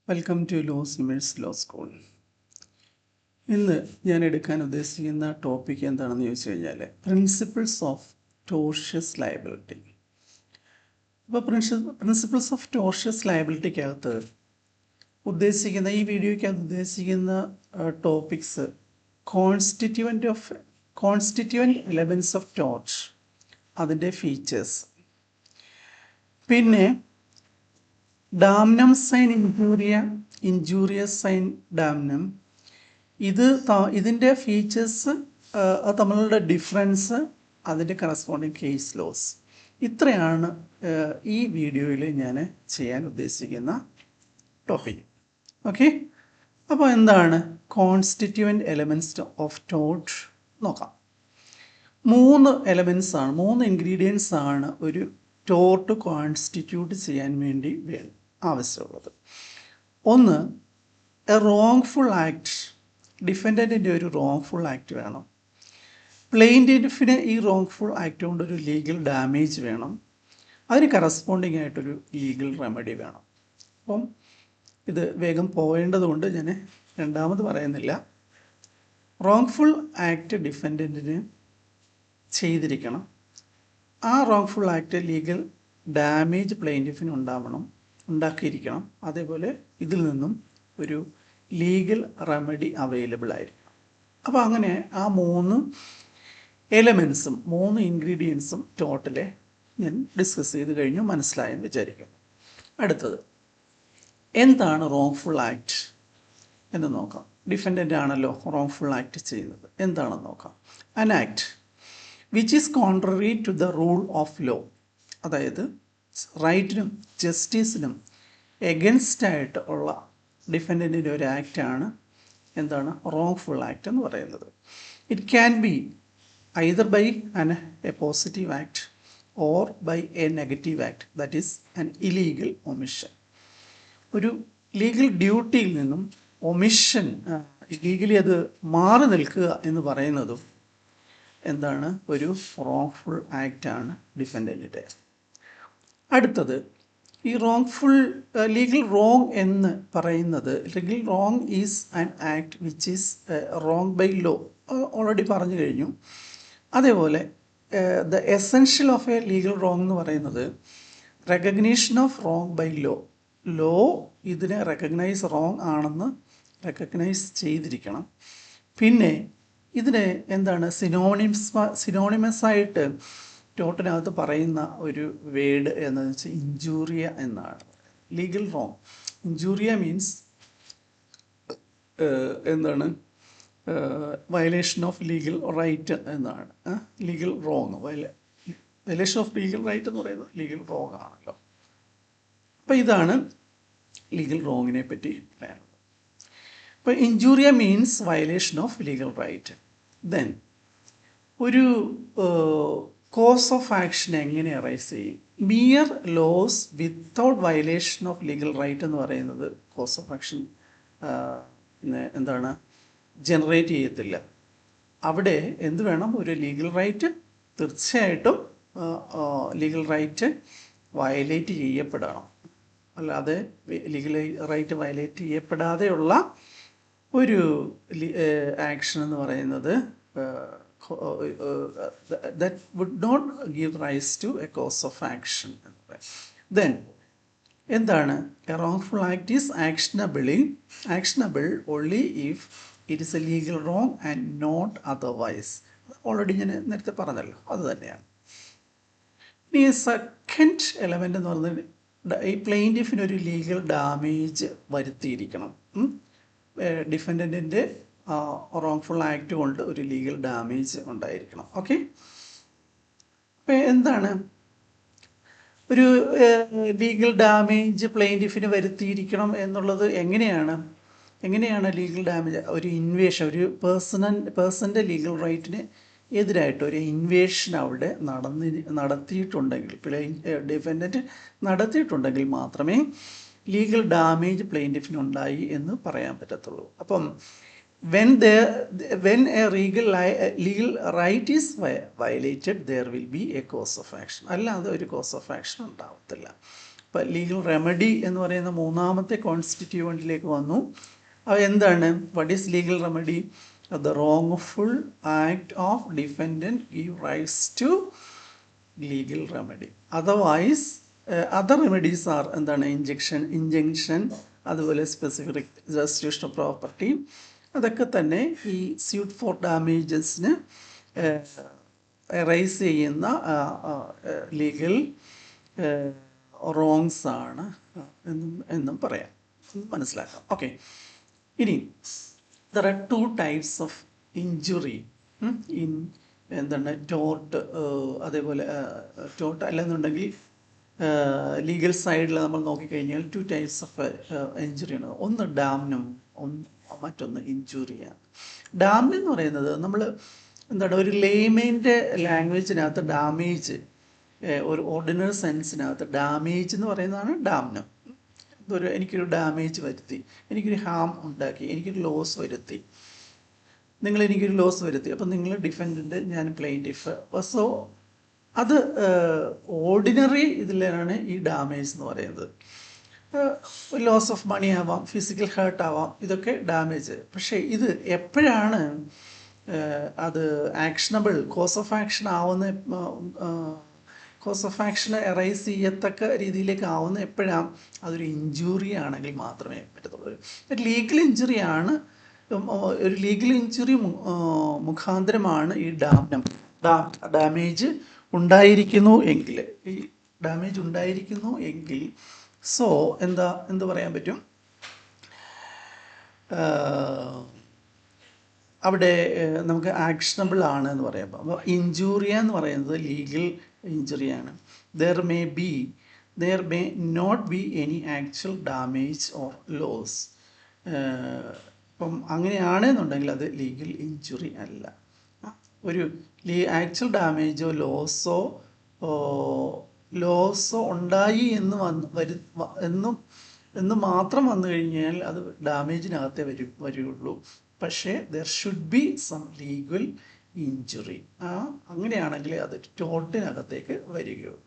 Welcome to laws immerse law school. ഇന്ന് ഞാൻ എടുക്കാൻ ഉദ്ദേശിക്കുന്ന ടോപ്പിക് എന്താണെന്ന് ചോദിച്ചു കഴിഞ്ഞാൽ പ്രിൻസിപ്പിൾസ് ഓഫ് ടോർഷ്യസ് ലയബിലിറ്റി. അപ്പോൾ പ്രിൻസിപ്പിൾസ് ഓഫ് ടോർഷ്യസ് ലയബിലിറ്റിക്കകത്ത് ഉദ്ദേശിക്കുന്ന ഈ വീഡിയോയ്ക്കകത്ത് ഉദ്ദേശിക്കുന്ന topics constituent elements of tort, അതിൻ്റെ ഫീച്ചേഴ്സ്, പിന്നെ damnum sine injuria sine damnum, ഇതിൻ്റെ ഫീച്ചേഴ്സ്, തമ്മിലുള്ള ഡിഫറൻസ്, അതിൻ്റെ കറസ്പോണ്ടിങ് കേസ് ലോസ്. ഇത്രയാണ് ഈ വീഡിയോയിൽ ഞാൻ ചെയ്യാൻ ഉദ്ദേശിക്കുന്ന ടോപ്പിക്. ഓക്കെ, അപ്പോൾ എന്താണ് കോൺസ്റ്റിറ്റ്യൂവൻറ്റ് എലമെൻറ്റ്സ് ഓഫ് ടോർച്ച് നോക്കാം. 3 എലമെൻറ്റ്സ് ആണ്, 3 ഇൻഗ്രീഡിയൻസ് ആണ് ഒരു ടോർട്ട് കോൺസ്റ്റിറ്റ്യൂട്ട് ചെയ്യാൻ വേണ്ടി ആവശ്യമുള്ളത്. ഒന്ന്, എ റോങ്ഫുൾ ആക്ട്, ഡിഫൻഡൻറ്റിൻ്റെ ഒരു റോങ്ഫുൾ ആക്ട് വേണം. പ്ലെയിൻറ്റിഫിന് ഈ റോങ്ഫുൾ ആക്ട് കൊണ്ടൊരു ലീഗൽ ഡാമേജ് വേണം. അതിന് കറസ്പോണ്ടിങ് ആയിട്ടൊരു ലീഗൽ റെമഡി വേണം. അപ്പം ഇത് വേഗം പോകേണ്ടതുകൊണ്ട് ഞാൻ രണ്ടാമത് പറയുന്നില്ല. റോങ്ഫുൾ ആക്ട് ഡിഫൻഡൻറ്റിന് ചെയ്തിരിക്കണം. ആ റോങ്ഫുൾ ആക്ട് ലീഗൽ ഡാമേജ് പ്ലെയിൻറ്റിഫിന് ഉണ്ടാക്കിയിരിക്കണം. അതേപോലെ ഇതിൽ നിന്നും ഒരു ലീഗൽ റെമഡി അവൈലബിൾ ആയിരിക്കണം. അപ്പോൾ അങ്ങനെ ആ 3 എലമെൻസും 3 ഇൻഗ്രീഡിയൻസും ടോട്ടലെ ഞാൻ ഡിസ്കസ് ചെയ്ത് കഴിഞ്ഞു, മനസ്സിലായെന്ന് വിചാരിക്കുന്നു. അടുത്തത് എന്താണ് റോങ്ഫുൾ ആക്ട് എന്ന് നോക്കാം. ഡിഫൻഡൻ്റ് ആണല്ലോ റോങ്ഫുൾ ആക്ട് ചെയ്യുന്നത്. എന്താണെന്ന് നോക്കാം. An act which is contrary to the rule of law, അതായത് റൈറ്റിനും ജസ്റ്റിസിനും എഗൻസ്റ്റ് ആയിട്ട് ഉള്ള ഡിഫൻഡൻറ്റിൻ്റെ ഒരു ആക്റ്റാണ് എന്താണ് റോങ്ഫുൾ ആക്ട് എന്ന് പറയുന്നത്. It can be either by a positive act or by a negative act, that is an illegal omission. ഒരു legal ഡ്യൂട്ടിയിൽ നിന്നും ഒമിഷൻ, ലീഗലി അത് മാറി നിൽക്കുക എന്ന് പറയുന്നതും എന്താണ് ഒരു റോങ്ഫുൾ ആക്റ്റാണ് ഡിഫൻഡൻറ്റിൻ്റെ. അടുത്തത് ഈ റോങ്ഫുൾ ലീഗൽ റോങ് എന്ന് പറയുന്നത്, legal wrong is an act which is wrong by law, already പറഞ്ഞു കഴിഞ്ഞു. അതേപോലെ the essential of a legal wrong എന്ന് പറയുന്നത് recognition of wrong by law. Law ഇതിനെ റോങ് ആണെന്ന് റെക്കഗ്നൈസ് ചെയ്തിരിക്കണം. പിന്നെ ഇതിന് എന്താണ് സിനോണിമസ് ആയിട്ട് ടോട്ടിനകത്ത് പറയുന്ന ഒരു വേർഡ് എന്ന് വെച്ചാൽ ഇഞ്ചൂറിയ എന്നാണ്. ലീഗൽ റോങ്, ഇഞ്ചൂറിയ മീൻസ് എന്താണ് വയലേഷൻ ഓഫ് ലീഗൽ റൈറ്റ് എന്നാണ്. Legal wrong, violation of legal right എന്ന് പറയുന്നത് ലീഗൽ റോങ് ആണല്ലോ. അപ്പോൾ ഇതാണ് ലീഗൽ റോങ്ങിനെ പറ്റി പറയുന്നത്. അപ്പോൾ injuria means violation of legal right. Then ഒരു കോസ് ഓഫ് ആക്ഷൻ എങ്ങനെ അറൈസ് ചെയ്യും? Mere loss without violation of legal right എന്ന് പറയുന്നത് കോസ് ഓഫ് ആക്ഷൻ എന്താണ് ജനറേറ്റ് ചെയ്യത്തില്ല. അവിടെ എന്ത് വേണം? ഒരു ലീഗൽ റൈറ്റ് തീർച്ചയായിട്ടും ലീഗൽ റൈറ്റ് വയലേറ്റ് ചെയ്യപ്പെടണം. അല്ലാതെ ലീഗൽ റൈറ്റ് വയലേറ്റ് ചെയ്യപ്പെടാതെയുള്ള ഒരു ആക്ഷൻ എന്ന് പറയുന്നത് that would not give rise to a cause of action. Then എന്താണ് a wrongful act is actionable only if it is a legal wrong and not otherwise. Already ഞാൻ നേരത്തെ പറഞ്ഞല്ലോ, അത് തന്നെയാണ്. ഇനി സെക്കൻഡ് എലമെൻ്റ് എന്ന് പറയുന്നത് ഈ പ്ലെയിൻറ്റിഫിന് ഒരു ലീഗൽ ഡാമേജ് വരുത്തിയിരിക്കണം. ഡിഫൻഡൻറ്റിൻ്റെ റോങ്ഫുൾ ആക്ട് കൊണ്ട് ഒരു ലീഗൽ ഡാമേജ് ഉണ്ടായിരിക്കണം. ഓക്കെ, അപ്പോൾ എന്താണ് ഒരു ലീഗൽ ഡാമേജ് പ്ലെയിൻറ്റിഫിന് വരുത്തിയിരിക്കണം എന്നുള്ളത്? എങ്ങനെയാണ് ലീഗൽ ഡാമേജ്? ഒരു ഇൻവേഷൻ, ഒരു പേഴ്സൻ്റെ ലീഗൽ റൈറ്റിന് എതിരായിട്ട് ഒരു ഇൻവേഷൻ അവിടെ നടത്തിയിട്ടുണ്ടെങ്കിൽ, ഡിഫൻഡൻറ്റ് നടത്തിയിട്ടുണ്ടെങ്കിൽ മാത്രമേ ലീഗൽ ഡാമേജ് പ്ലെയിൻറ്റിഫിന് ഉണ്ടായി എന്ന് പറയാൻ പറ്റത്തുള്ളൂ. അപ്പം when a legal right is violated, there will be a cause of action. അല്ലാതെ ഒരു കോസ് ഓഫ് ആക്ഷൻ ഉണ്ടാവത്തില്ല. ഇപ്പം ലീഗൽ റെമഡി എന്ന് പറയുന്ന മൂന്നാമത്തെ കോൺസ്റ്റിറ്റ്യൂവൻറ്റിലേക്ക് വന്നു. അത് എന്താണ്? What is legal remedy? The wrongful act of defendant give rights to legal remedy. Otherwise other remedies are എന്താണ്? ഇഞ്ചക്ഷൻ, അതുപോലെ സ്പെസിഫിക് രജിസ്ട്രേഷൻ ഓഫ് പ്രോപ്പർട്ടി. അതൊക്കെ തന്നെ ഈ സ്യൂട്ട് ഫോർ ഡാമേജസിന് റൈസ് ചെയ്യുന്ന ലീഗൽ റോങ്സ് ആണ് എന്നും പറയാം, മനസ്സിലാക്കാം. ഓക്കെ, ഇനി there are 2 types of injury in എന്താണ് ടോർട്ട്. അതേപോലെ ടോർട്ട് അല്ലെന്നുണ്ടെങ്കിൽ ലീഗൽ സൈഡിൽ നമ്മൾ നോക്കിക്കഴിഞ്ഞാൽ 2 types ഓഫ് ഇഞ്ചുറിയാണ്. ഒന്ന് ഡാംനം, മറ്റൊന്ന് ഇഞ്ചുറിയാണ്. ഡാംനം എന്ന് പറയുന്നത് നമ്മൾ എന്താണ് ഒരു ലേമേൻ്റെ ലാംഗ്വേജിനകത്ത് ഡാമേജ്, ഒരു ഓർഡിനറി സെൻസിനകത്ത് ഡാമേജ് എന്ന് പറയുന്നതാണ് ഡാംനം. എനിക്കൊരു ഡാമേജ് വരുത്തി, എനിക്കൊരു ഹാം ഉണ്ടാക്കി, എനിക്കൊരു ലോസ് വരുത്തി, എനിക്കൊരു ലോസ് വരുത്തി. അപ്പം നിങ്ങൾ ഡിഫെൻഡൻറ്റ്, ഞാൻ പ്ലെയിൻറ്റിഫ്. സോ അത് ഓർഡിനറി ഇതിലാണ് ഈ ഡാമേജ് എന്ന് പറയുന്നത്. ലോസ് ഓഫ് മണി ആവാം, ഫിസിക്കൽ ഹേർട്ട് ആവാം, ഇതൊക്കെ ഡാമേജ്. പക്ഷേ ഇത് എപ്പോഴാണ് അത് ആക്ഷനബിൾ, കോസ് ഓഫ് ആക്ഷൻ ആവുന്ന, കോസ് ഓഫ് ആക്ഷൻ എറൈസ് ചെയ്യത്തക്ക രീതിയിലേക്ക് ആവുന്ന എപ്പോഴാണ്? അതൊരു ഇഞ്ചുറി ആണെങ്കിൽ മാത്രമേ പറ്റത്തുള്ളൂ. ലീഗൽ ഇഞ്ചുറിയാണ്, ഒരു ലീഗൽ ഇഞ്ചുറി മുഖാന്തരമാണ് ഈ ഡാമേജ് ഉണ്ടായിരിക്കുന്നു എങ്കിൽ, ഈ ഡാമേജ് ഉണ്ടായിരിക്കുന്നു എങ്കിൽ സോ എന്ത് പറയാൻ പറ്റും? അവിടെ നമുക്ക് ആക്ഷനബിൾ ആണ് എന്ന് പറയാം. അപ്പോൾ ഇഞ്ചൂറിയ എന്ന് പറയുന്നത് ലീഗൽ ഇഞ്ചുറിയാണ്. There may not be any actual damage or loss. ഇപ്പം അങ്ങനെയാണെന്നുണ്ടെങ്കിൽ അത് ലീഗൽ ഇഞ്ചുറി അല്ല. ഒരു ആക്ച്വൽ ഡാമേജോ ലോസോ ഉണ്ടായി എന്ന് മാത്രം വന്നു കഴിഞ്ഞാൽ അത് ഡാമേജിനകത്തേ വരുള്ളൂ. പക്ഷേ there should be some legal injury. അങ്ങനെയാണെങ്കിൽ അത് ടോർട്ടിനകത്തേക്ക് വരികയുള്ളൂ,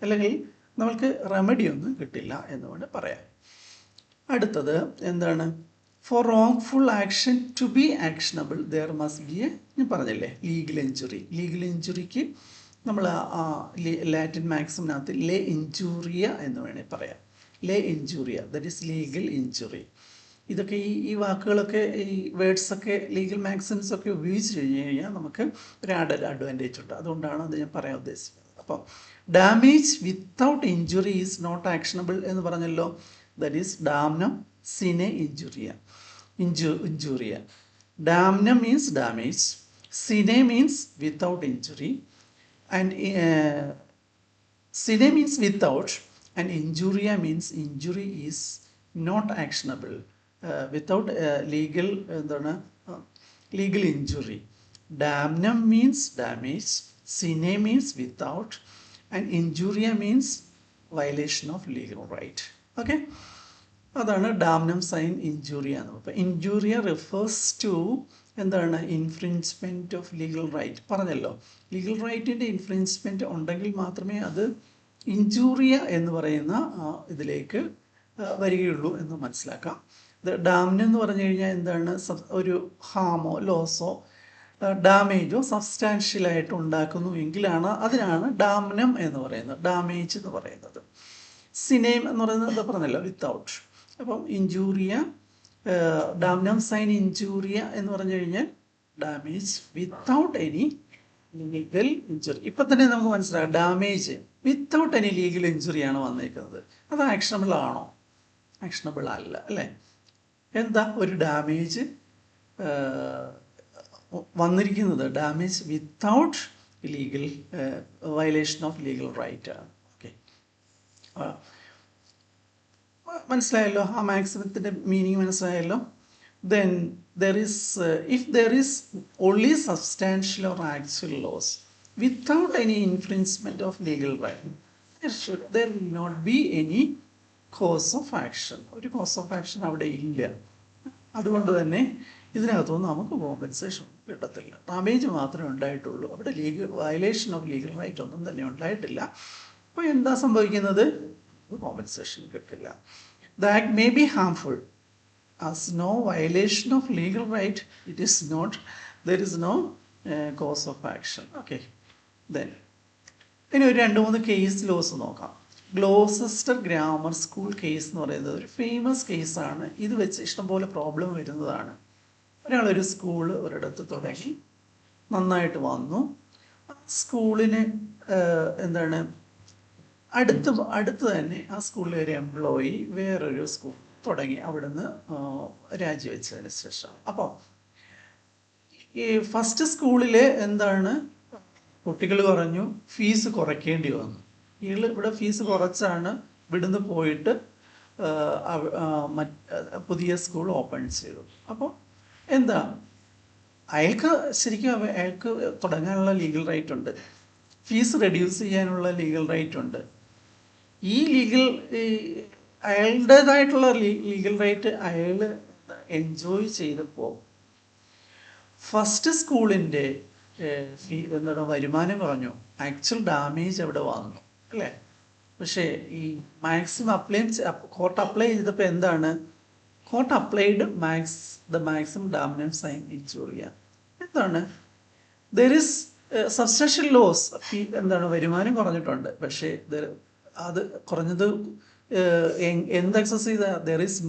അല്ലെങ്കിൽ നമ്മൾക്ക് റെമഡി ഒന്നും കിട്ടില്ല എന്നുകൊണ്ട് പറയാം. അടുത്തത് എന്താണ്? For wrongful action to be actionable there must be ഞാൻ പറഞ്ഞില്ലേ ലീഗൽ ഇഞ്ചുറി. ലീഗൽ ഇഞ്ചുറിക്ക് നമ്മൾ ലാറ്റിൻ മാക്സിമിനകത്ത് ലേ ഇഞ്ചൂറിയ എന്ന് വേണേൽ പറയാം. ലേ injuria, that is legal injury. ഇതൊക്കെ ഈ വാക്കുകളൊക്കെ, ഈ വേർഡ്സൊക്കെ, ലീഗൽ മാക്സിംസ് ഒക്കെ ഉപയോഗിച്ച് കഴിഞ്ഞ് കഴിഞ്ഞാൽ നമുക്ക് ഒരു അഡ്വാൻറ്റേജ് ഉണ്ട്. അതുകൊണ്ടാണ് അത് ഞാൻ പറയാൻ ഉദ്ദേശിക്കുന്നത്. അപ്പം damage without injury is not actionable എന്ന് പറഞ്ഞല്ലോ. That is damnum sine injuria. Damnum means damage, sine means without injury, and sine means without, and injuria means injury is not actionable without legal injury. Damnum means damage, sine means without, and injuria means violation of legal right. Okay, അതാണ് ഡാംനം sign injuria എന്ന്. അപ്പോൾ injuria refers to എന്താണ്? Infringement of legal right. പറഞ്ഞല്ലോ, legal റൈറ്റിൻ്റെ infringement ഉണ്ടെങ്കിൽ മാത്രമേ അത് ഇഞ്ചൂറിയ എന്ന് പറയുന്ന ഇതിലേക്ക് വരികയുള്ളൂ എന്ന് മനസ്സിലാക്കാം. ഇത് ഡാംനം എന്ന് പറഞ്ഞു കഴിഞ്ഞാൽ എന്താണ്? ഒരു ഹാമോ ലോസോ ഡാമേജോ സബ്സ്റ്റാൻഷ്യലായിട്ട് ഉണ്ടാക്കുന്നു എങ്കിലാണ് അതിനാണ് ഡാംനം എന്ന് പറയുന്നത്, ഡാമേജ് എന്ന് പറയുന്നത്. സിനെയിം എന്ന് പറയുന്നത് പറഞ്ഞല്ലോ വിത്തൗട്ട്. അപ്പം ഇഞ്ചൂറിയ, ഡാംനം സൈൻ ഇഞ്ചൂറിയ എന്ന് പറഞ്ഞു കഴിഞ്ഞാൽ damage without any legal injury. ഇപ്പം തന്നെ നമുക്ക് മനസ്സിലാക്കാം ഡാമേജ് വിത്തൗട്ട് എനി ലീഗൽ ഇഞ്ചുറിയാണ് വന്നിരിക്കുന്നത്. അത് ആക്ഷനബിൾ ആണോ? ആക്ഷനബിൾ അല്ല, അല്ലേ? എന്താ ഒരു ഡാമേജ് വന്നിരിക്കുന്നത്? Damage without legal violation of legal right ആണ്. ഓക്കെ, മനസ്സിലായല്ലോ? ആ മാക്സിമത്തിൻ്റെ മീനിങ് മനസ്സിലായല്ലോ? Then if there is only substantial or actual loss without any infringement of legal right, there will not be any cause of action. ഒരു cause of action അവിടെ ഇല്ല. അതുകൊണ്ട് തന്നെ ഇതിനകത്തൊന്നും നമുക്ക് കോമ്പൻസേഷൻ കിട്ടത്തില്ല. ഡാമേജ് മാത്രമേ ഉണ്ടായിട്ടുള്ളൂ. അവിടെ വയലേഷൻ ഓഫ് ലീഗൽ റൈറ്റ് ഒന്നും തന്നെ ഉണ്ടായിട്ടില്ല. അപ്പോൾ എന്താ സംഭവിക്കുന്നത്? കോമ്പൻസേഷൻ കിട്ടില്ല. The act may be harmful as no violation of legal right, it is not, there is no cause of action. Okay, then ഇനി ഒരു 2-3 കേസ് ലോസ് നോക്കാം. ഗ്ലോസസ്റ്റർ ഗ്രാമർ സ്കൂൾ കേസ് എന്ന് പറയുന്നത് ഒരു ഫേമസ് കേസാണ്. ഇത് വെച്ച് ഇഷ്ടംപോലെ പ്രോബ്ലം വരുന്നതാണ്. ഒരാളൊരു സ്കൂള് ഒരിടത്ത് തുടങ്ങി, നന്നായിട്ട് വന്നു. സ്കൂളിന് എന്താണ് അടുത്ത് തന്നെ ആ സ്കൂളിലെ ഒരു എംപ്ലോയി വേറൊരു സ്കൂൾ തുടങ്ങി, അവിടുന്ന് രാജിവെച്ചതിന് ശേഷം. അപ്പോൾ ഈ ഫസ്റ്റ് സ്കൂളിൽ എന്താണ്, കുട്ടികൾ പറഞ്ഞു ഫീസ് കുറയ്ക്കേണ്ടി വന്നു. ഇവിടെ ഫീസ് കുറച്ചാണ് ഇവിടുന്ന് പോയിട്ട് പുതിയ സ്കൂൾ ഓപ്പൺ ചെയ്തു. അപ്പോൾ എന്താ, അയാൾക്ക് തുടങ്ങാനുള്ള ലീഗൽ റൈറ്റ് ഉണ്ട്, ഫീസ് റെഡ്യൂസ് ചെയ്യാനുള്ള ലീഗൽ റൈറ്റ് ഉണ്ട്. ഈ അയാളുടേതായിട്ടുള്ള ലീഗൽ റൈറ്റ് അയാൾ എൻജോയ് ചെയ്തപ്പോൾ ഫസ്റ്റ് സ്കൂളിൻ്റെ എന്താണ് വരുമാനം കുറഞ്ഞു, ആക്ച്വൽ ഡാമേജ് അവിടെ വന്നു അല്ലേ. പക്ഷേ ഈ കോർട്ട് അപ്ലൈ ചെയ്തപ്പോൾ എന്താണ്, court applied the maximum damnum sine injuria. എന്താണ്, ദർ ഇസ് സബ്സ്റ്റാൻഷ്യൽ ലോസ്, എന്താണ് വരുമാനം കുറഞ്ഞിട്ടുണ്ട്, പക്ഷേ അത് കുറഞ്ഞത് എന്ത് എക്സസ് ചെയ്ത, there is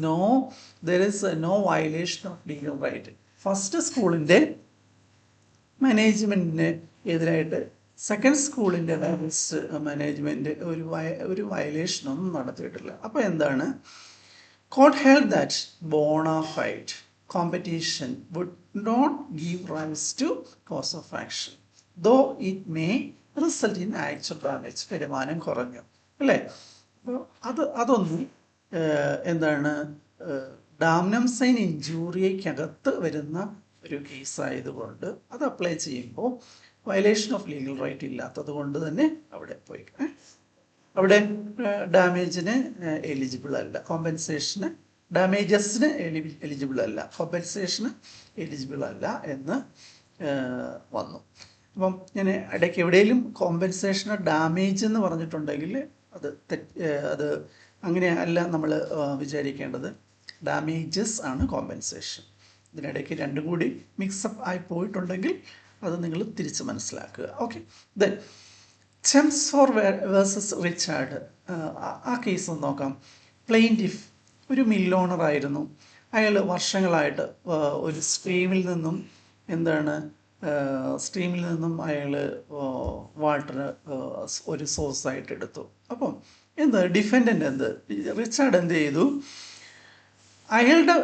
no violation of legal right. First സ്കൂളിൻ്റെ മാനേജ്മെൻറ്റിന് എതിരായിട്ട് സെക്കൻഡ് സ്കൂളിൻ്റെ മാനേജ്മെൻറ്റ് ഒരു വയലേഷനൊന്നും നടത്തിയിട്ടില്ല. അപ്പോൾ എന്താണ്, court held that bona fide competition would not give rise to cause of action though it may result in actual damage. വരുമാനം കുറഞ്ഞു അല്ലേ. അപ്പോൾ അതൊന്നും എന്താണ്, ഡാമിനം സൈൻ ഇൻജൂറിയക്കകത്ത് വരുന്ന ഒരു കേസായതുകൊണ്ട് അത് അപ്ലൈ ചെയ്യുമ്പോൾ വയലേഷൻ ഓഫ് ലീഗൽ റൈറ്റ് ഇല്ലാത്തത് കൊണ്ട് തന്നെ അവിടെ പോയി, അവിടെ ഡാമേജിന് എലിജിബിൾ അല്ല, കോമ്പൻസേഷന് ഡാമേജസിന് എലിജിബിൾ അല്ല, കോമ്പൻസേഷന് എലിജിബിൾ അല്ല എന്ന് വന്നു. അപ്പം ഞാൻ ഇടയ്ക്ക് എവിടെയെങ്കിലും കോമ്പൻസേഷന് ഡാമേജ് എന്ന് പറഞ്ഞിട്ടുണ്ടെങ്കിൽ അത് അങ്ങനെ അല്ല നമ്മൾ വിചാരിക്കേണ്ടത്. ഡാമേജസ് ആണ് കോമ്പൻസേഷൻ. ഇതിനിടയ്ക്ക് രണ്ടും കൂടി മിക്സപ്പ് ആയി പോയിട്ടുണ്ടെങ്കിൽ അത് നിങ്ങൾ തിരിച്ച് മനസ്സിലാക്കുക. Okay, then Chelmsford versus Richard, ആ കേസ് ഒന്ന് നോക്കാം. പ്ലെയിൻറ്റിഫ് ഒരു മിൽ ഓണർ ആയിരുന്നു. അയാൾ വർഷങ്ങളായിട്ട് ഒരു സ്ട്രീമിൽ നിന്നും അയാൾ വാട്ടർ ഒരു സോഴ്സായിട്ട് എടുത്തു. അപ്പം ഡിഫൻഡൻ്റ് റിച്ചാർഡ് എന്ത് ചെയ്തു, അയാളുടെ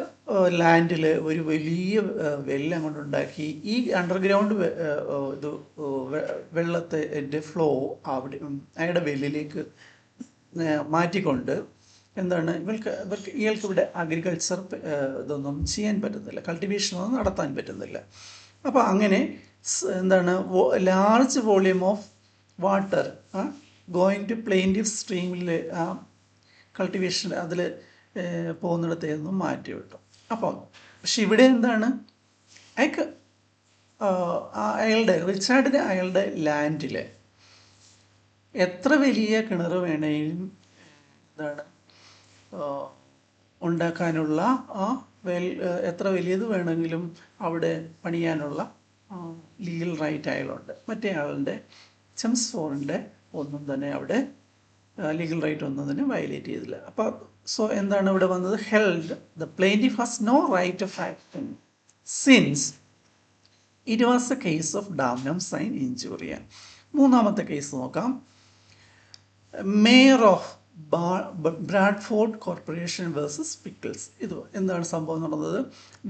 ലാൻഡിൽ ഒരു വലിയ വെല്ല് അങ്ങോട്ട് ഉണ്ടാക്കി. ഈ അണ്ടർഗ്രൗണ്ട് വെള്ളത്തെ ഫ്ലോ അവിടെ അയാളുടെ വെല്ലിലേക്ക് മാറ്റിക്കൊണ്ട് ഇയാൾക്ക് ഇവിടെ അഗ്രികൾച്ചർ ഇതൊന്നും ചെയ്യാൻ പറ്റുന്നില്ല, കൾട്ടിവേഷനൊന്നും നടത്താൻ പറ്റുന്നില്ല. അപ്പോൾ അങ്ങനെ large volume of water going to plaintiff സ്ട്രീമിൽ ആ കൾട്ടിവേഷൻ അതിൽ പോകുന്നിടത്ത് നിന്നും മാറ്റി വിട്ടു. അപ്പം പക്ഷെ ഇവിടെ റിച്ചാർഡിന് അയാളുടെ ലാൻഡിൽ എത്ര വലിയ കിണർ വേണമെങ്കിലും ഉണ്ടാക്കാനുള്ള എത്ര വലിയത് വേണമെങ്കിലും അവിടെ പണിയാനുള്ള ലീഗൽ റൈറ്റ് അയാളുണ്ട്. മറ്റേ ആളുടെ ചെംസ്ഫോർഡിൻ്റെ ഒന്നും തന്നെ അവിടെ ലീഗൽ റൈറ്റ് ഒന്നും തന്നെ വയലേറ്റ് ചെയ്തില്ല. അപ്പോൾ എന്താണ് ഇവിടെ വന്നത്, held the plaintiff has no right of action since it was a case of damnum sine injuria. മൂന്നാമത്തെ കേസ് നോക്കാം. Mayor of Bradford corporation versus Pickles. ഇത് എന്താണ് സംഭവം നടന്നത്,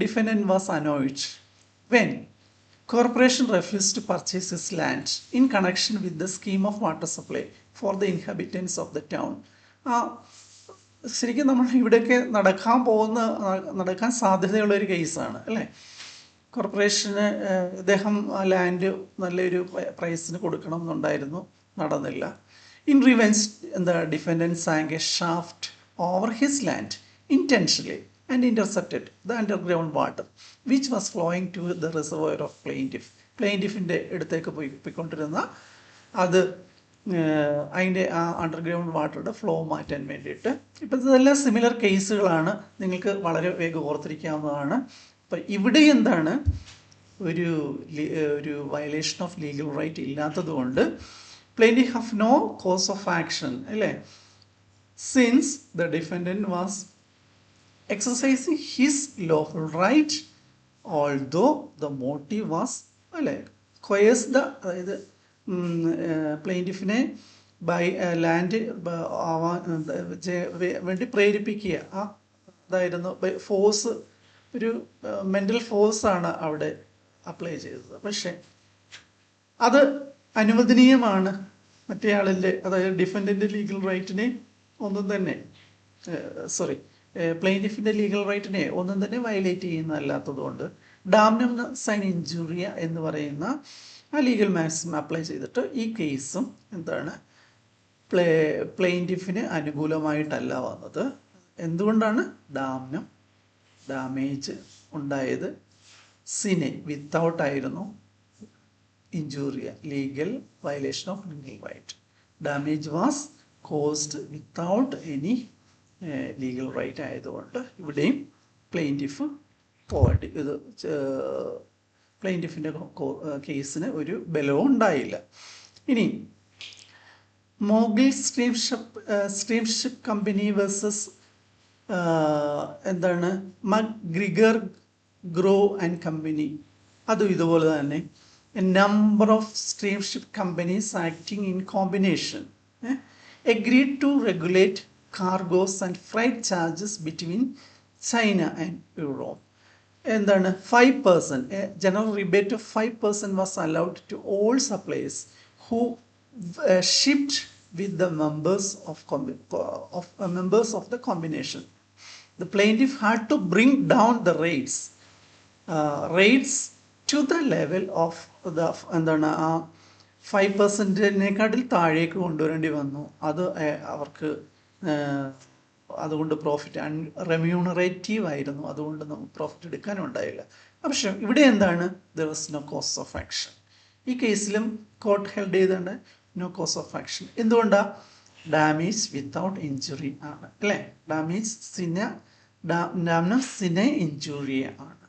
defendant was annoyed when corporation refused to purchase his land in connection with the scheme of water supply for the inhabitants of the town. ശരിക്കും നമ്മൾ ഇവിടെയൊക്കെ നടക്കാൻ സാധ്യതയുള്ളൊരു കേസാണ് അല്ലേ. കോർപ്പറേഷന് ഇദ്ദേഹം ലാൻഡ് നല്ലൊരു പ്രൈസിന് കൊടുക്കണം എന്നുണ്ടായിരുന്നു, നടന്നില്ല. In revenge defendant sunk A shaft over his land intentionally and intercepted the underground water which was flowing to the reservoir of plaintiff. പ്ലെയിൻറ്റിഫിൻ്റെ അടുത്തേക്ക് പോയിക്കൊണ്ടിരുന്ന അത് അതിൻ്റെ ആ അണ്ടർഗ്രൗണ്ട് വാട്ടറുടെ ഫ്ലോ മാറ്റാൻ വേണ്ടിയിട്ട്. ഇപ്പം ഇതെല്ലാം സിമിലർ കേസുകളാണ്, നിങ്ങൾക്ക് വളരെ വേഗം ഓർത്തിരിക്കാവുന്നതാണ്. അപ്പം ഇവിടെ എന്താണ്, ഒരു വയലേഷൻ ഓഫ് ലീഗൽ റൈറ്റ് ഇല്ലാത്തത് കൊണ്ട് plaintiff have no cause of action, അല്ലേ? Since the defendant was exercising his lawful right although the motive was, അല്ലേ, കൊയേഴ്സ്ഡ്, അതായത് പ്ലെയിൻറ്റിഫിനെ ലാൻഡ് ആവാൻ വേണ്ടി പ്രേരിപ്പിക്കുക, അതായിരുന്നു ഫോഴ്സ്, ഒരു മെൻ്റൽ ഫോഴ്സാണ് അവിടെ അപ്ലൈ ചെയ്തത്. പക്ഷേ അത് അനുവദനീയമാണ്, മറ്റേയാളിൻ്റെ, അതായത് ഡിഫൻഡൻ്റെ ലീഗൽ റൈറ്റിനെ ഒന്നും തന്നെ പ്ലെയിൻറ്റിഫിൻ്റെ ലീഗൽ റൈറ്റിനെ ഒന്നും തന്നെ വയലേറ്റ് ചെയ്യുന്നതല്ലാത്തതുകൊണ്ട് ഡാംനം സൈൻ ഇൻജൂറിയ എന്ന് പറയുന്ന ആ ലീഗൽ മാക്സിമം അപ്ലൈ ചെയ്തിട്ട് ഈ കേസും എന്താണ്, പ്ലെയിൻറ്റിഫിന് അനുകൂലമായിട്ടല്ല വന്നത്. എന്തുകൊണ്ടാണ്? ഡാമേജ് ഉണ്ടായത് സിനെ വിത്തൗട്ട് ആയിരുന്നു injuria, legal violation of legal right. Damage was caused without any legal right ആയതുകൊണ്ട് ഇവിടെയും പ്ലെയിൻറ്റിഫ് ഇത് പ്ലെയിൻറ്റിഫിൻ്റെ കേസിന് ഒരു ബലവും ഉണ്ടായില്ല. ഇനി മോഗിൽ സ്റ്റീംഷിപ്പ് കമ്പനി വേഴ്സസ് എന്താണ്, മക്ഗ്രിഗർ ഗ്രോ ആൻഡ് കമ്പനി, അതും ഇതുപോലെ തന്നെ a number of steamship companies acting in combination agreed to regulate cargoes and freight charges between China and Europe. എന്താണ്, 5%, general rebate of 5% was allowed to all suppliers who shipped with the members of the combination. The plaintiff had to bring down the rates to the level of the എന്താണ്, 5%-നേക്കാട്ടിൽ താഴേക്ക് കൊണ്ടുവരേണ്ടി വന്നു. അത് അവർക്ക് അതുകൊണ്ട് profit remunerative ആയിരുന്നു, അതുകൊണ്ട് നമുക്ക് profit എടുക്കാനും ഉണ്ടായില്ല. പക്ഷേ ഇവിടെ എന്താണ്, there was no cause of action. ഈ കേസിലും കോർട്ട് ഹെൽഡ് ചെയ്തുകൊണ്ട് നോ കോസ് ഓഫ് ആക്ഷൻ. എന്തുകൊണ്ടാണ്? ഡാമേജ് വിത്തൗട്ട് ഇഞ്ചുറി ആണ്, അല്ലേ? ഡാംനം സിനെ ഇഞ്ചുറി ആണ്.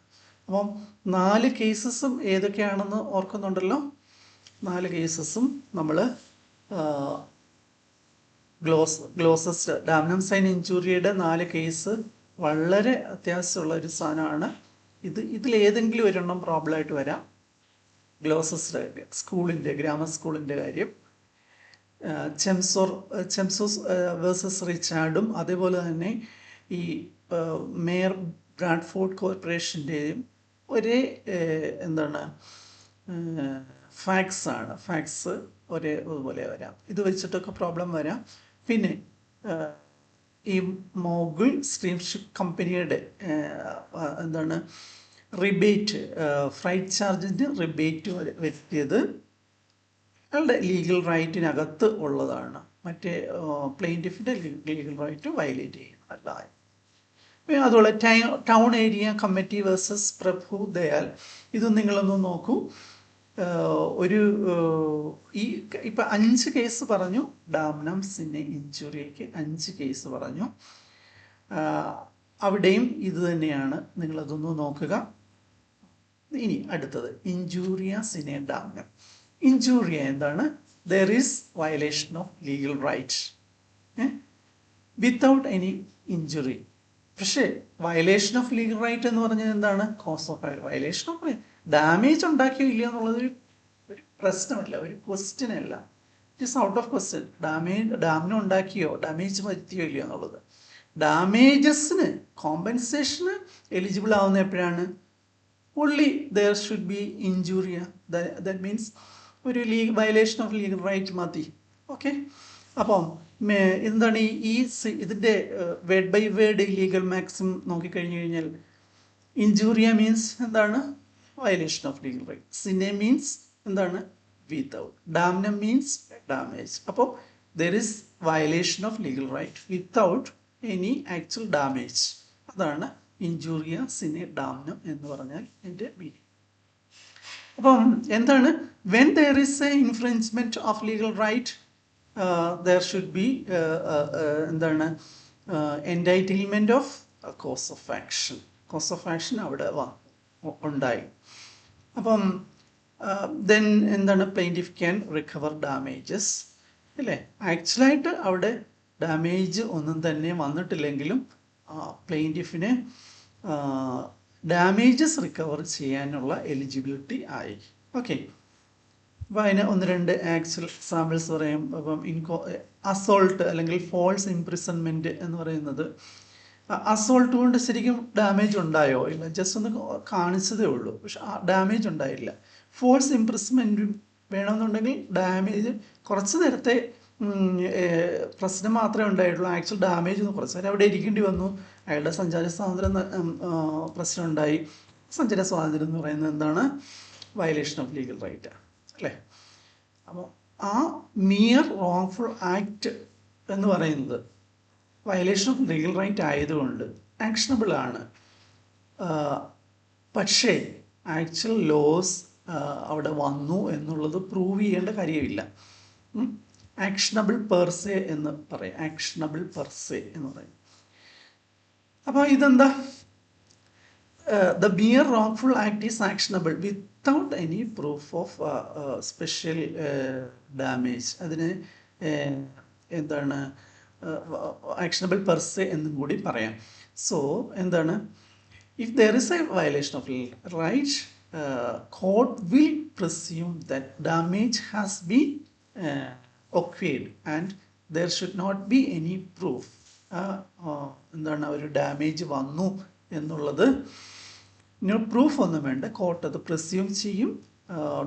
അപ്പം 4 കേസസും ഏതൊക്കെയാണെന്ന് ഓർക്കുന്നുണ്ടല്ലോ. 4 കേസസും നമ്മൾ ഗ്ലോസസ് ഡാംനം സൈൻ ഇഞ്ചുറിയുടെ 4 കേസ് വളരെ അത്യാവശ്യമുള്ള ഒരു സാധനമാണ്. ഇതിലേതെങ്കിലും ഒരെണ്ണം പ്രോബ്ലമായിട്ട് വരാം. ഗ്ലോസസ് സ്കൂളിൻ്റെ, ഗ്രാമർ സ്കൂളിൻ്റെ കാര്യം, ചെംസോസ് വേഴ്സസ് റിച്ചാർഡും, അതേപോലെ തന്നെ ഈ മേയർ ബ്രാഡ്ഫോർഡ് കോർപ്പറേഷൻ്റെയും ഒരേ എന്താണ് ഫാക്ട്സ് ഒരേപോലെ വരാം. ഇത് വെച്ചിട്ടൊക്കെ പ്രോബ്ലം വരാം. പിന്നെ ഈ മോഗിൾ സ്റ്റീംഷിപ്പ് കമ്പനിയുടെ എന്താണ് റിബേറ്റ്, ഫ്രൈറ്റ് ചാർജിൻ്റെ റിബേറ്റ് വരുത്തിയത് അയാളുടെ ലീഗൽ റൈറ്റിനകത്ത് ഉള്ളതാണ്, മറ്റേ പ്ലെയിൻറ്റിഫിൻ്റെ ലീഗൽ റൈറ്റ് വയലേറ്റ് ചെയ്യുന്നതല്ല. അതുപോലെ ടൗൺ ഏരിയ കമ്മിറ്റി വേഴ്സസ് പ്രഭു ദയാൽ, ഇത് നിങ്ങളൊന്ന് നോക്കൂ. ഇപ്പം 5 കേസ് പറഞ്ഞു, ഡാംനം സിനെ ഇഞ്ചുറിക്ക് 5 കേസ് പറഞ്ഞു. അവിടെയും ഇത് തന്നെയാണ്, നിങ്ങളതൊന്ന് നോക്കുക. ഇനി അടുത്തത് ഇഞ്ചൂറിയ സിനെ ഡാംനം. ഇഞ്ചൂറിയ എന്താണ്? There is violation of legal right without any injury. പക്ഷേ വയലേഷൻ ഓഫ് ലീഗൽ റൈറ്റ് എന്ന് പറഞ്ഞാൽ എന്താണ്? Cause of violation of damage ഉണ്ടാക്കിയോ ഇല്ലയോ എന്നുള്ളത് ഒരു പ്രശ്നമല്ല, ഒരു ക്വസ്റ്റ്യൻ അല്ല. It is out of question. ഡാമിന് ഉണ്ടാക്കിയോ, ഡാമേജ് വരുത്തിയോ ഇല്ലയോ എന്നുള്ളത്. ഡാമേജസിന് കോമ്പൻസേഷന് എലിജിബിൾ ആവുന്ന എപ്പോഴാണ്? only there should be injuria. That means ഒരു വയലേഷൻ ഓഫ് ലീഗൽ റൈറ്റ് മതി. ഓക്കെ, അപ്പം എന്താണ് ഇതിൻ്റെ word by word legal maximum നോക്കിക്കഴിഞ്ഞു കഴിഞ്ഞാൽ ഇഞ്ചൂറിയ മീൻസ് എന്താണ്? Violation of legal right. Sine means എന്താണ്? വിത്തൗട്ട്. Damnum means damage. അപ്പോൾ there is violation of legal right without any actual damage. അതാണ് ഇഞ്ചൂറിയ സിനെ ഡാംനം എന്ന് പറഞ്ഞാൽ എൻ്റെ മീനിങ്. അപ്പം എന്താണ്? When there is a infringement of legal right, there should be എന്താണ് entitlement of cause of action അവിടെ ഉണ്ടായി. അപ്പം ദെൻ എന്താണ് പ്ലെയിൻറ്റിഫ് ക്യാൻ റിക്കവർ ഡാമേജസ് അല്ലേ. ആക്ച്വലായിട്ട് അവിടെ ഡാമേജ് ഒന്നും തന്നെ വന്നിട്ടില്ലെങ്കിലും പ്ലെയിൻറ്റിഫിന് ഡാമേജസ് റിക്കവർ ചെയ്യാനുള്ള എലിജിബിലിറ്റി ആയി. ഓക്കെ, അപ്പോൾ അതിന് ഒന്ന് രണ്ട് ആക്ച്വൽ എക്സാമ്പിൾസ് പറയാം. അപ്പം അസോൾട്ട് അല്ലെങ്കിൽ ഫോൾസ് ഇംപ്രിസൺമെൻറ്റ് എന്ന് പറയുന്നത്, അസോൾട്ട് കൊണ്ട് ശരിക്കും ഡാമേജ് ഉണ്ടായോ? ഇല്ല, ജസ്റ്റ് ഒന്ന് കാണിച്ചതേ ഉള്ളൂ, പക്ഷെ ഡാമേജ് ഉണ്ടായില്ല. ഫോൾസ് ഇംപ്രിസൺമെൻറ്റും വേണമെന്നുണ്ടെങ്കിൽ ഡാമേജ് കുറച്ച് നേരത്തെ പ്രശ്നം മാത്രമേ ഉണ്ടായിട്ടുള്ളൂ, ആക്ച്വൽ ഡാമേജ് ഒന്നും കുറച്ച് നേരം അവിടെ ഇരിക്കേണ്ടി വന്നു. അയാളുടെ സഞ്ചാര സ്വാതന്ത്ര്യം പ്രശ്നം ഉണ്ടായി. സഞ്ചാര സ്വാതന്ത്ര്യം എന്ന് പറയുന്നത് എന്താണ്? വയലേഷൻ ഓഫ് ലീഗൽ റൈറ്റ് അല്ലേ. അപ്പോൾ ആ മിയർ റോങ്ഫുൾ ആക്ട് എന്ന് പറയുന്നത് വയലേഷൻ ഓഫ് ലീഗൽ റൈറ്റ് ആയതുകൊണ്ട് ആക്ഷനബിൾ ആണ്. പക്ഷേ ആക്ച്വൽ ലോസ് അവിടെ വന്നു എന്നുള്ളത് പ്രൂവ് ചെയ്യേണ്ട കാര്യമില്ല. ആക്ഷനബിൾ പെർസെ എന്ന് പറയും, ആക്ഷനബിൾ പെർസെ എന്ന് പറയും. അപ്പോൾ ഇതെന്താ? The mere wrongful act is actionable without any proof of special damage. അതിന് എന്താണ് actionable per se എന്നും കൂടി പറയാം. സോ എന്താണ്? If there is a violation of right, court will presume that damage has been occurred and there should not be any proof. എന്താണ് ഒരു damage വന്നു എന്നുള്ളത് പ്രൂഫ് ഒന്നും വേണ്ട, കോർട്ട് അത് പ്രിസ്യൂം ചെയ്യും.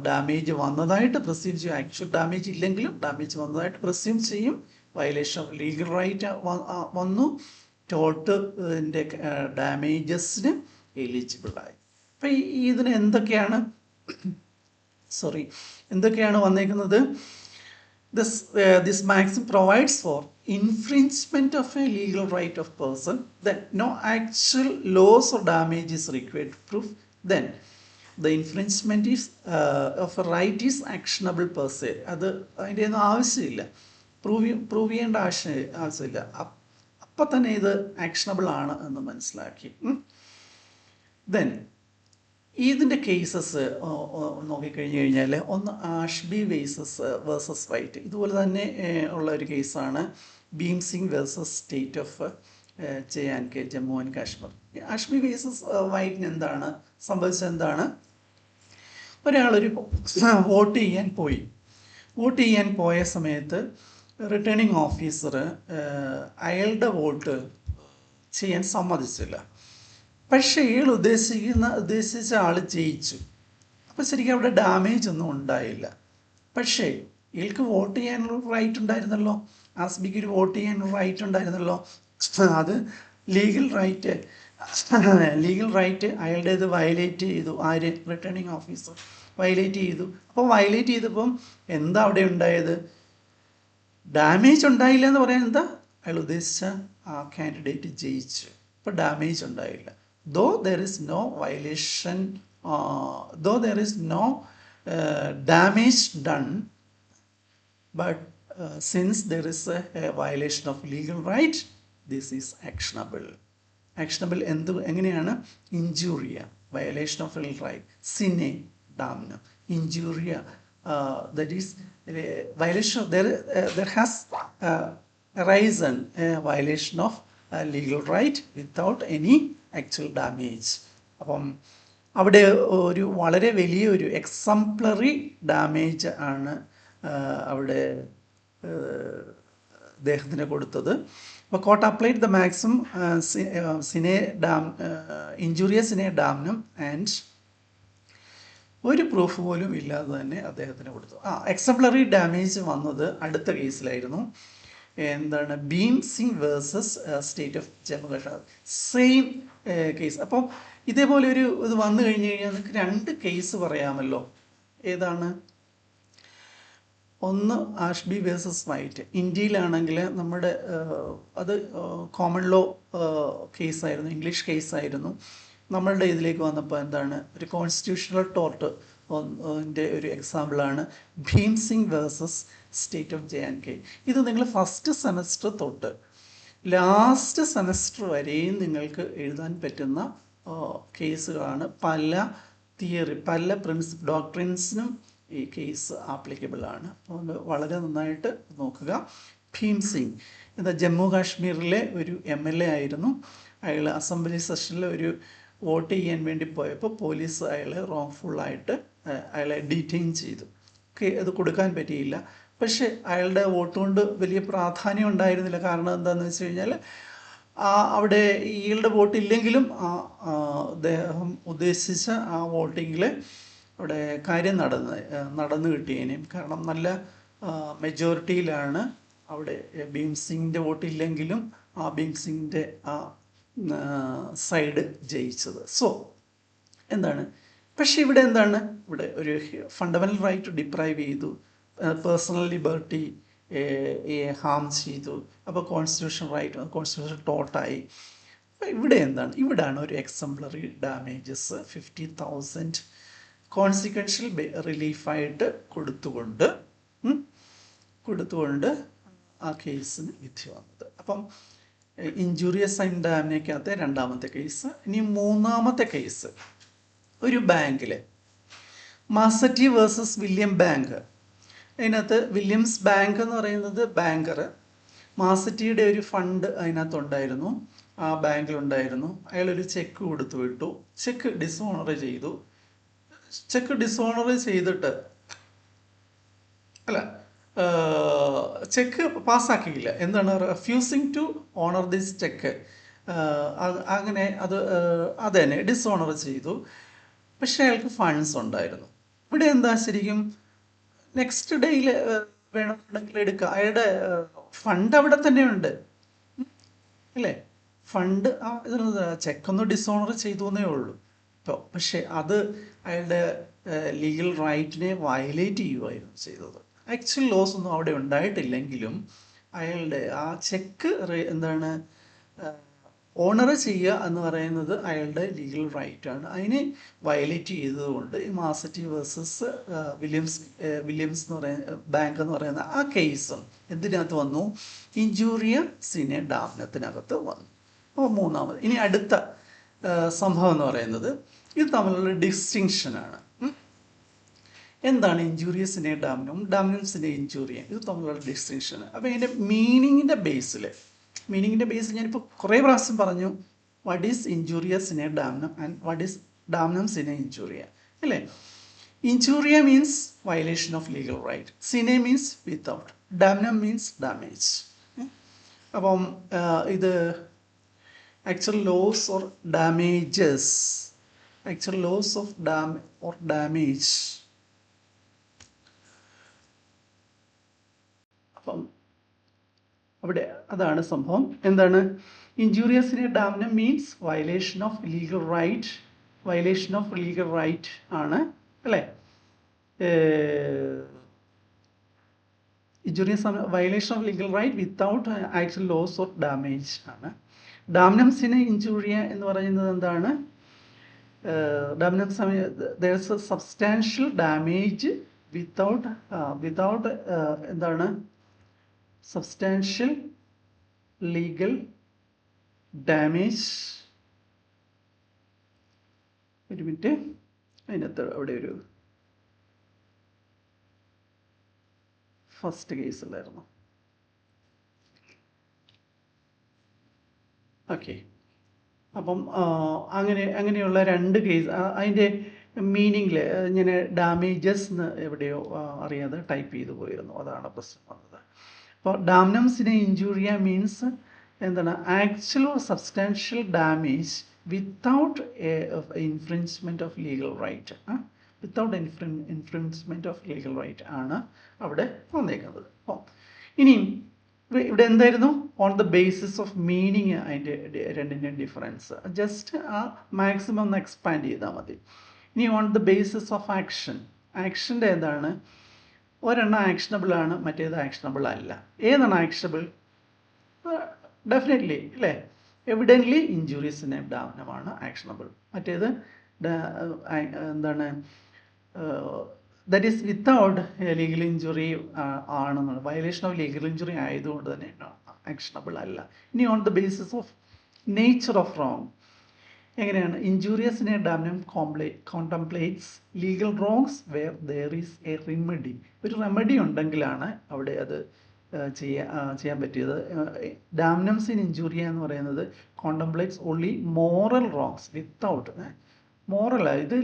ഡാമേജ് വന്നതായിട്ട് പ്രിസ്യൂം ചെയ്യും. ആക്ച്വൽ ഡാമേജ് ഇല്ലെങ്കിലും ഡാമേജ് വന്നതായിട്ട് പ്രിസ്യൂം ചെയ്യും. വയലേഷൻ ഓഫ് ലീഗൽ റൈറ്റ് വന്നു, ടോട്ടിൻ്റെ ഡാമേജസിന് എലിജിബിളായി. അപ്പം ഇതിന് എന്തൊക്കെയാണ് വന്നേക്കുന്നത്? This maxim provides for infringement of a legal right of person, that no actual loss or damage is required to prove, then the infringement is of a right is actionable per se. അത് അതിൻ്റെ ഒന്നും ആവശ്യമില്ല, prove ചെയ്യേണ്ട ആവശ്യമില്ല. അപ്പം തന്നെ ഇത് actionable ആണ് എന്ന് മനസ്സിലാക്കി. ദെൻ ഇതിൻ്റെ കേസസ് നോക്കിക്കഴിഞ്ഞ് കഴിഞ്ഞാൽ, ഒന്ന് ആഷ്ബി വേഴ്സസ് വൈറ്റ്, ഇതുപോലെ തന്നെ ഉള്ള ഒരു കേസാണ് Bhim Singh versus state of JNK, Jammu and Kashmir. Ashby versus വൈറ്റിന് എന്താണ് സംഭവിച്ചത്? എന്താണ്? ഒരാളൊരു വോട്ട് ചെയ്യാൻ പോയ സമയത്ത് റിട്ടേണിംഗ് ഓഫീസർ അയാളുടെ വോട്ട് ചെയ്യാൻ സമ്മതിച്ചില്ല. പക്ഷേ ഇയാൾ ഉദ്ദേശിച്ച ആൾ ജയിച്ചു. അപ്പോൾ ശരിക്കും അവിടെ ഡാമേജ് ഒന്നും ഉണ്ടായില്ല. പക്ഷേ ഇയാൾക്ക് വോട്ട് ചെയ്യാനുള്ള റൈറ്റ് ഉണ്ടായിരുന്നല്ലോ, ആസ്ബിക്ക് ഒരു വോട്ട് ചെയ്യാനുള്ള റൈറ്റ് ഉണ്ടായിരുന്നല്ലോ. അത് ലീഗൽ റൈറ്റ് അയാളുടേത് വയലേറ്റ് ചെയ്തു. ആര്? റിട്ടേണിംഗ് ഓഫീസർ വയലേറ്റ് ചെയ്തു. അപ്പോൾ വയലേറ്റ് ചെയ്തപ്പം എന്താ അവിടെ ഉണ്ടായത്? ഡാമേജ് ഉണ്ടായില്ല എന്ന് പറയാൻ എന്താ? അയാൾ ഉദ്ദേശിച്ച ആ കാൻഡിഡേറ്റ് ജയിച്ചു. അപ്പോൾ ഡാമേജ് ഉണ്ടായില്ല. Though there is no violation, though there is no damage done, but since there is a violation of legal right, this is actionable. എങ്ങനെയാണ്? ഇഞ്ചൂറിയ, violation of legal right, sine damnum, injuria, that is violation of there has arisen a violation of legal right without any actual damage. അപ്പം അവിടെ ഒരു വളരെ വലിയൊരു exemplary damage ആണ് അവിടെ അദ്ദേഹത്തിന് കൊടുത്തത്. അപ്പോൾ court applied the maximum injuria sine damnum and ഒരു പ്രൂഫ് പോലും ഇല്ലാതെ തന്നെ അദ്ദേഹത്തിന് കൊടുത്തു. എക്സംപ്ലറി ഡാമേജ് വന്നത് അടുത്ത കേസിലായിരുന്നു. എന്താണ്? Bhim Singh versus state of Jammu Kashmir, same case. അപ്പം ഇതേപോലെ ഒരു ഇത് വന്നു കഴിഞ്ഞ് കഴിഞ്ഞാൽ നിങ്ങൾക്ക് രണ്ട് കേസ് പറയാമല്ലോ. ഏതാണ്? ഒന്ന് ആഷ്ബി വേഴ്സസ് വൈറ്റ്. ഇന്ത്യയിലാണെങ്കിൽ നമ്മുടെ അത് കോമൺ ലോ കേസായിരുന്നു, ഇംഗ്ലീഷ് കേസായിരുന്നു. നമ്മളുടെ ഇതിലേക്ക് വന്നപ്പോൾ എന്താണ്? ഒരു കോൺസ്റ്റിറ്റ്യൂഷണൽ ടോർട്ട് ൻ്റെ ഒരു എക്സാമ്പിളാണ് Bhim Singh versus state of JNK. ഇത് നിങ്ങൾ ഫസ്റ്റ് സെമസ്റ്റർ തൊട്ട് ലാസ്റ്റ് സെമസ്റ്റർ വരെയും നിങ്ങൾക്ക് എഴുതാൻ പറ്റുന്ന കേസുകളാണ്. പല തിയറി, പല ഡോക്ട്രിൻസിനും ഈ കേസ് ആപ്ലിക്കബിൾ ആണ്. അതുകൊണ്ട് വളരെ നന്നായിട്ട് നോക്കുക. ഭീം സിംഗ് എന്താ ജമ്മു കാശ്മീരിലെ ഒരു MLA ആയിരുന്നു. അയാൾ അസംബ്ലി സെഷനിൽ ഒരു വോട്ട് ചെയ്യാൻ വേണ്ടി പോയപ്പോൾ പോലീസ് അയാളെ റോങ്ഫുള്ളായിട്ട് അയാളെ ഡീറ്റെയിൻ ചെയ്തു. അത് കൊടുക്കാൻ പറ്റിയില്ല. പക്ഷേ അയാളുടെ വോട്ട് കൊണ്ട് വലിയ പ്രാധാന്യം ഉണ്ടായിരുന്നില്ല. കാരണം എന്താണെന്ന് വെച്ച് കഴിഞ്ഞാൽ അവിടെ ഇയാളുടെ വോട്ട് ഇല്ലെങ്കിലും അദ്ദേഹം ഉദ്ദേശിച്ച ആ വോട്ടിങ്ങിൽ അവിടെ കാര്യം നടന്നു കിട്ടിയേനെയും. കാരണം നല്ല മെജോറിറ്റിയിലാണ് അവിടെ ഭീം സിംഗിൻ്റെ വോട്ട് ഇല്ലെങ്കിലും ആ ഭീം സിംഗിൻ്റെ ആ സൈഡ് ജയിച്ചത്. സോ എന്താണ്, പക്ഷെ ഇവിടെ എന്താണ്, ഇവിടെ ഒരു ഫണ്ടമെൻ്റൽ റൈറ്റ് ഡിപ്രൈവ് ചെയ്തു, പേഴ്സണൽ ലിബർട്ടി ഹാം ചെയ്തു. അപ്പോൾ കോൺസ്റ്റിറ്റ്യൂഷൻ ടോട്ടായി. ഇവിടെ എന്താണ്, ഇവിടാണ് ഒരു എക്സംപ്ലറി ഡാമേജസ് 50,000 കോൺസിക്വൻഷ്യൽ റിലീഫായിട്ട് കൊടുത്തുകൊണ്ട് ആ കേസിന് വിധി വന്നത്. അപ്പം ഇഞ്ചുറിയസ് ആൻഡ് ഡാമിനേക്കകത്തെ രണ്ടാമത്തെ കേസ്. ഇനി മൂന്നാമത്തെ കേസ് ഒരു ബാങ്കിൽ, മാസറ്റി വേഴ്സസ് വില്യം ബാങ്ക്. അതിനകത്ത് വില്യംസ് ബാങ്ക് എന്ന് പറയുന്നത് ബാങ്കർ, മാസറ്റിയുടെ ഒരു ഫണ്ട് അതിനകത്തുണ്ടായിരുന്നു, ആ ബാങ്കിലുണ്ടായിരുന്നു. അയാളൊരു ചെക്ക് കൊടുത്തു വിട്ടു, ചെക്ക് ഡിസോണർ ചെയ്തു. ചെക്ക് ഡിസോണർ ചെയ്തിട്ട് ചെക്ക് പാസ്സാക്കിയില്ല. എന്താണ്, refusing to honour this cheque. അങ്ങനെ അത് തന്നെ ഡിസോണർ ചെയ്തു. പക്ഷേ അയാൾക്ക് ഫണ്ട്സ് ഉണ്ടായിരുന്നു. ഇവിടെ എന്താ ശരിക്കും നെക്സ്റ്റ് ഡേയിൽ വേണമെന്നുണ്ടെങ്കിൽ എടുക്കുക. അയാളുടെ ഫണ്ട് അവിടെ തന്നെ ഉണ്ട് അല്ലേ, ഫണ്ട് ചെക്കൊന്ന് ഡിസോണർ ചെയ്തു എന്നേ ഉള്ളൂ ഇപ്പോൾ. പക്ഷേ അത് അയാളുടെ ലീഗൽ റൈറ്റിനെ വയലേറ്റ് ചെയ്യുമായിരുന്നു ചെയ്തത്. ആക്ച്വൽ ലോസ് ഒന്നും അവിടെ ഉണ്ടായിട്ടില്ലെങ്കിലും അയാളുടെ ആ ചെക്ക് എന്താണ് ഓണർ ചെയ്യുക എന്ന് പറയുന്നത് അയാളുടെ ലീഗൽ റൈറ്റാണ്. അതിനെ വയലേറ്റ് ചെയ്തതുകൊണ്ട് ഈ മാസറ്റി വേഴ്സസ് വില്യംസ് എന്ന് പറയുന്ന ബാങ്ക് എന്ന് പറയുന്ന ആ കേസും എന്തിനകത്ത് വന്നു, ഇഞ്ചൂറിയ സിനെ ഡാമിനത്തിനകത്ത് വന്നു. അപ്പോൾ മൂന്നാമത്. ഇനി അടുത്ത സംഭവം എന്ന് പറയുന്നത് ഇത് തമ്മിലുള്ള ഡിസ്റ്റിങ്ഷനാണ്. എന്താണ് ഇഞ്ചൂറിയസിനെ ഡാമിനും ഇഞ്ചൂറിയം, ഇത് തമ്മിലുള്ള ഡിസ്റ്റിങ്ഷൻ. അപ്പോൾ ഇതിൻ്റെ മീനിങ്ങിൻ്റെ ബേസിൽ ഞാനിപ്പോൾ കുറേ പ്രാവശ്യം പറഞ്ഞു, what is injuria sine damnum and what is damnum sine injuria അല്ലേ. Injuria means violation of legal right, sine means without, damnum means damage. അപ്പം ഇത് actual loss or damages, actual loss of damage. അപ്പം അവിടെ അതാണ് സംഭവം. എന്താണ് injuria sine damnum means violation of legal right ആണ് അല്ലേ. ഇഞ്ചൂറിയസ് violation of legal right without actual loss of damage ആണ്. ഡാമിനംസിനെ ഇഞ്ചൂറിയ എന്ന് പറയുന്നത് എന്താണ്, damnum there is a substantial damage without എന്താണ് substantial legal damage. ഒരു മിനിറ്റ്, അതിനകത്ത് അവിടെ ഒരു ഫസ്റ്റ് കേസ് ഉള്ളായിരുന്നു. ഓക്കെ, അപ്പം അങ്ങനെയുള്ള രണ്ട് കേസ്, അതിൻ്റെ മീനിങ്ങിൽ ഇങ്ങനെ ഡാമേജസ് എന്ന് എവിടെയോ അറിയാതെ ടൈപ്പ് ചെയ്തു പോയിരുന്നു, അതാണ് പ്രശ്നം വന്നത്. അപ്പോൾ ഡാമിനംസിനെ ഇഞ്ചൂറിയ മീൻസ് എന്താണ്, actual or substantial damage without infringement of legal right, without infringement of legal right ആണ് അവിടെ വന്നേക്കുന്നത്. അപ്പോൾ ഇനിയും ഇവിടെ എന്തായിരുന്നു, on the basis of meaning, അതിൻ്റെ രണ്ടിൻ്റെയും ഡിഫറൻസ് ജസ്റ്റ് ആ മാക്സിമം ഒന്ന് എക്സ്പാൻഡ് ചെയ്താൽ മതി. ഇനി ഓൺ ദ ബേസിസ് ഓഫ് ആക്ഷൻ്റെ എന്താണ്, ഒരെണ്ണം ആക്ഷനബിൾ ആണ്, മറ്റേത് ആക്ഷനബിൾ അല്ല. ഏതാണ് ആക്ഷനബിൾ? ഡെഫിനറ്റ്ലി അല്ലേ, എവിഡൻ്റ്ലി ഇഞ്ചൂറിയസിനെ ഡാമിനമാണ് ആക്ഷനബിൾ. മറ്റേത് എന്താണ് that is without legal injury ആണെന്നുള്ളത്. വയലേഷൻ ഓഫ് ലീഗൽ ഇഞ്ചുറി ആയതുകൊണ്ട് തന്നെ ആക്ഷണബിൾ അല്ല. ഇനി on the basis of nature of wrong എങ്ങനെയാണ്? ഇഞ്ചൂറിയസ് ഇൻ എ damnum contemplates legal wrongs where there is a remedy. ഒരു റെമഡി ഉണ്ടെങ്കിലാണ് അവിടെ അത് ചെയ്യാൻ പറ്റിയത്. ഡാംനംസ് ഇൻ ഇഞ്ചൂറിയ എന്ന് പറയുന്നത് contemplates only moral wrongs without moral. ഇത്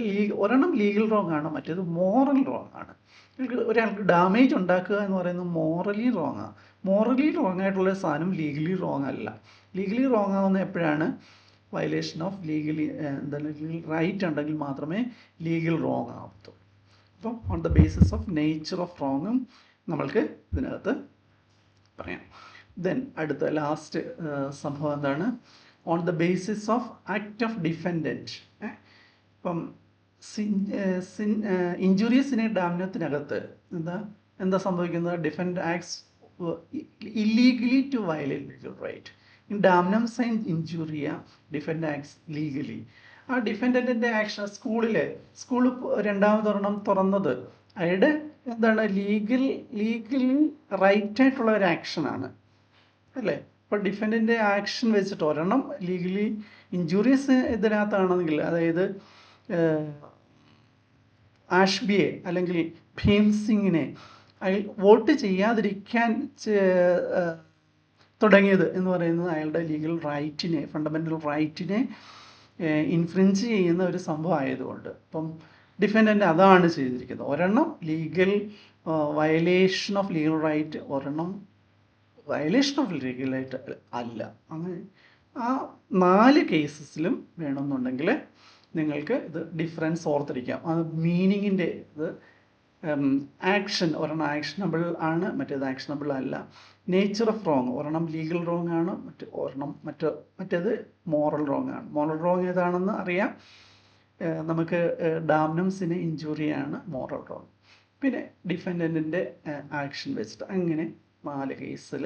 ഒരെണ്ണം ലീഗൽ റോങ് ആണ്, മറ്റേത് മോറൽ റോങ് ആണ്. ഒരാൾക്ക് ഡാമേജ് ഉണ്ടാക്കുക എന്ന് പറയുന്നത് മോറലി റോങ് ആണ്. മോറലി റോങ് ആയിട്ടുള്ള സാധനം ലീഗലി റോങ് അല്ല. ലീഗലി റോങ് ആവുന്ന എപ്പോഴാണ്? വയലേഷൻ ഓഫ് ലീഗലി എന്താണ് റൈറ്റ് ഉണ്ടെങ്കിൽ മാത്രമേ ലീഗൽ റോങ് ആവത്തുള്ളൂ. അപ്പം on the basis of nature of റോങ്ങും നമ്മൾക്ക് ഇതിനകത്ത് പറയാം. ദെൻ അടുത്ത ലാസ്റ്റ് സംഭവം എന്താണ്? On the basis of act of defendant. ഇപ്പം ഇഞ്ചുറിയസ് ഇൻ എ ഡാംനത്തിനകത്ത് എന്താ സംഭവിക്കുന്നത്? Defend acts illegally to violate legal right. In damnum sine injuria defend acts legally. ആ ഡിഫെൻഡൻറ്റിൻ്റെ ആക്ഷൻ സ്കൂൾ രണ്ടാമതൊരെണ്ണം തുറന്നത് അയാളുടെ എന്താണ് ലീഗലി റൈറ്റ് ആയിട്ടുള്ള ഒരു ആക്ഷനാണ് അല്ലേ? അപ്പോൾ ഡിഫെൻഡിൻ്റെ ആക്ഷൻ വെച്ചിട്ട് ഒരെണ്ണം ലീഗലി ഇഞ്ചൂറിയസ് ഇതിനകത്താണെങ്കിൽ, അതായത് ആഷ്ബിയെ അല്ലെങ്കിൽ ഭീം സിംഗിനെ അയാൾ വോട്ട് ചെയ്യാതിരിക്കാൻ തുടങ്ങിയത് എന്ന് പറയുന്നത് അയാളുടെ ലീഗൽ റൈറ്റിനെ, ഫണ്ടമെൻ്റൽ റൈറ്റിനെ ഇൻഫ്രിഞ്ച് ചെയ്യുന്ന ഒരു സംഭവം ആയതുകൊണ്ട് അപ്പം ഡിഫെൻഡൻ്റ് അതാണ് ചെയ്തിരിക്കുന്നത്. ഒരെണ്ണം legal violation of legal right, ഒരെണ്ണം വയലേഷൻ ഓഫ് ലീഗൽ റൈറ്റ് അല്ല. അങ്ങനെ ആ 4 കേസസിലും വേണമെന്നുണ്ടെങ്കിൽ നിങ്ങൾക്ക് ഇത് ഡിഫറൻസ് ഓർത്തിരിക്കാം. അത് മീനിങ്ങിൻ്റെ ഇത് ആക്ഷൻ ഒരെണ്ണം ആക്ഷനബിൾ ആണ്, മറ്റേത് ആക്ഷനബിൾ അല്ല. നേച്ചർ ഓഫ് റോങ് ഒരെണ്ണം ലീഗൽ റോങ് ആണ്, മറ്റേത് മോറൽ റോങ് ആണ്. മോറൽ റോങ് ഏതാണെന്ന് അറിയാം നമുക്ക്. ഡാംനംസിന് ഇഞ്ചുറിയാണ് മോറൽ റോങ്. പിന്നെ ഡിഫെൻഡൻറ്റിൻ്റെ ആക്ഷൻ വെച്ചിട്ട് അങ്ങനെ 4 കേസിൽ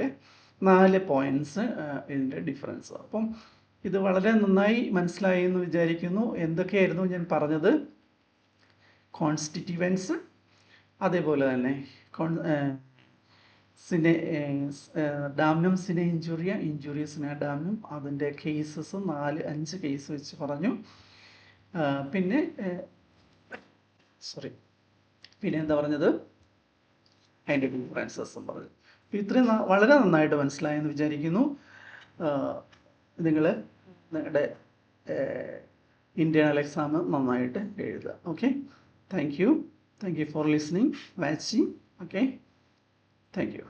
4 പോയിൻറ്റ്സ് ഇതിൻ്റെ ഡിഫറൻസ്. അപ്പം ഇത് വളരെ നന്നായി മനസ്സിലായി എന്ന് വിചാരിക്കുന്നു. എന്തൊക്കെയായിരുന്നു ഞാൻ പറഞ്ഞത്? കോൺസ്റ്റിറ്റ്യുവൻസ്, അതേപോലെ തന്നെ ഡാംനം സിനെ ഇഞ്ചുറിയ, ഇഞ്ചുറിയസിനെ ഡാംനം, അതിൻ്റെ കേസസ് 4-5 കേസ് വെച്ച് പറഞ്ഞു. പിന്നെ എന്താ പറഞ്ഞത്? അതിൻ്റെ ഡിഫറൻസസും പറഞ്ഞു. ഇത്രയും വളരെ നന്നായിട്ട് മനസ്സിലായെന്ന് വിചാരിക്കുന്നു. നിങ്ങൾ നിങ്ങളുടെ ഇൻറ്റേർണൽ എക്സാം നന്നായിട്ട് എഴുതുക. Okay, thank you for listening, watching. Okay, thank you.